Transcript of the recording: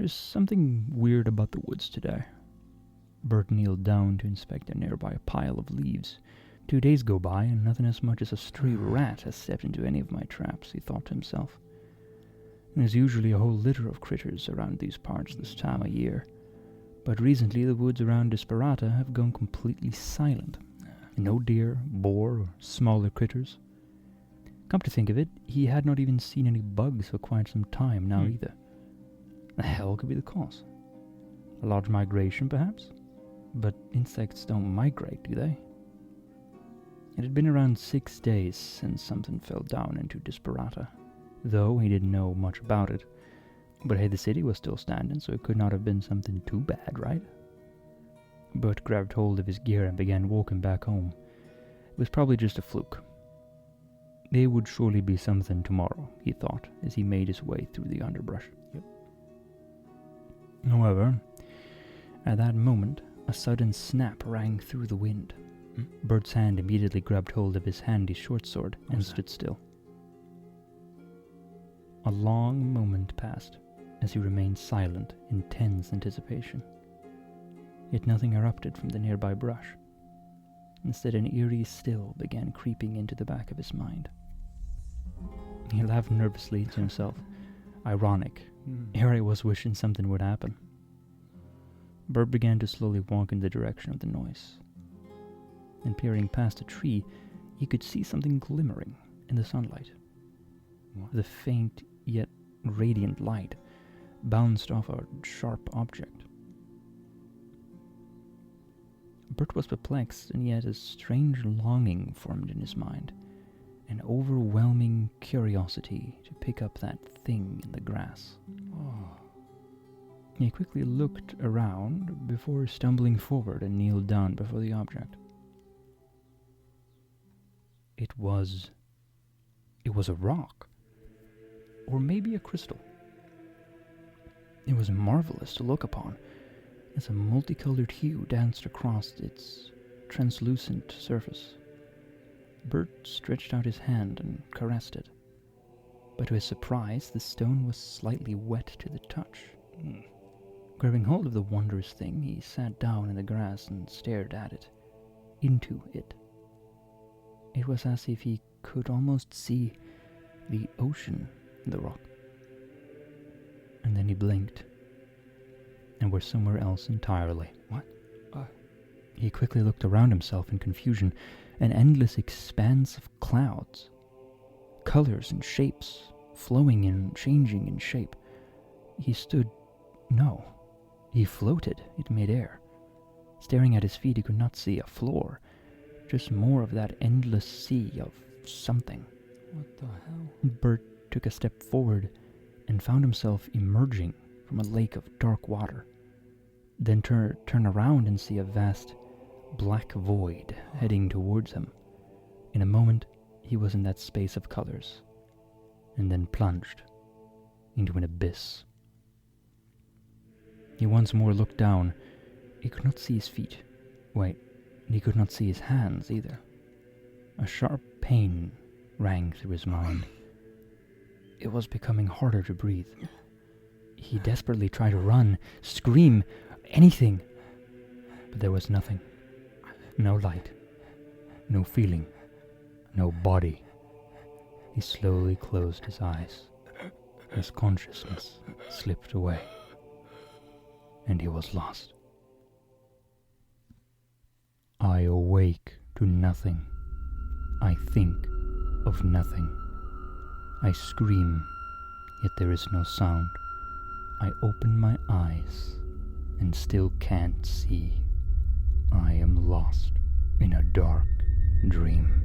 There's something weird about the woods today. Bert kneeled down to inspect a nearby pile of leaves. 2 days go by, and nothing as much as a stray rat has stepped into any of my traps, he thought to himself. There's usually a whole litter of critters around these parts this time of year, but recently the woods around Disparata have gone completely silent. No deer, boar, or smaller critters. Come to think of it, he had not even seen any bugs for quite some time now either. The hell could be the cause? A large migration, perhaps? But insects don't migrate, do they? It had been around 6 days since something fell down into Disparata, though he didn't know much about it. But hey, the city was still standing, so it could not have been something too bad, right? Bert grabbed hold of his gear and began walking back home. It was probably just a fluke. There would surely be something tomorrow, he thought, as he made his way through the underbrush. However, at that moment, a sudden snap rang through the wind. Bert's hand immediately grabbed hold of his handy short sword and stood still. A long moment passed as he remained silent in tense anticipation. Yet nothing erupted from the nearby brush. Instead, an eerie still began creeping into the back of his mind. He laughed nervously to himself. Ironic. Here I was wishing something would happen. Bert began to slowly walk in the direction of the noise. And peering past a tree, he could see something glimmering in the sunlight. The faint yet radiant light bounced off a sharp object. Bert was perplexed, and yet a strange longing formed in his mind, an overwhelming curiosity to pick up that thing in the grass. He quickly looked around before stumbling forward and kneeled down before the object. It was a rock, or maybe a crystal. It was marvelous to look upon, as a multicolored hue danced across its translucent surface. Bert stretched out his hand and caressed it, but to his surprise, the stone was slightly wet to the touch. Grabbing hold of the wondrous thing, he sat down in the grass and stared at it, into it. It was as if he could almost see the ocean in the rock. And then he blinked, and were somewhere else entirely. What? He quickly looked around himself in confusion. An endless expanse of clouds, colors and shapes, flowing and changing in shape. He floated in midair. Staring at his feet, he could not see a floor, just more of that endless sea of something. What the hell? Bert took a step forward and found himself emerging from a lake of dark water. Then turn around and see a vast black void heading towards him. In a moment, he was in that space of colors, and then plunged into an abyss. He once more looked down. He could not see his feet. Wait, he could not see his hands either. A sharp pain rang through his mind. It was becoming harder to breathe. He desperately tried to run, scream, anything, but there was nothing. No light, no feeling, no body. He slowly closed his eyes. His consciousness slipped away, and he was lost. I awake to nothing. I think of nothing. I scream, yet there is no sound. I open my eyes and still can't see. I am lost in a dark dream.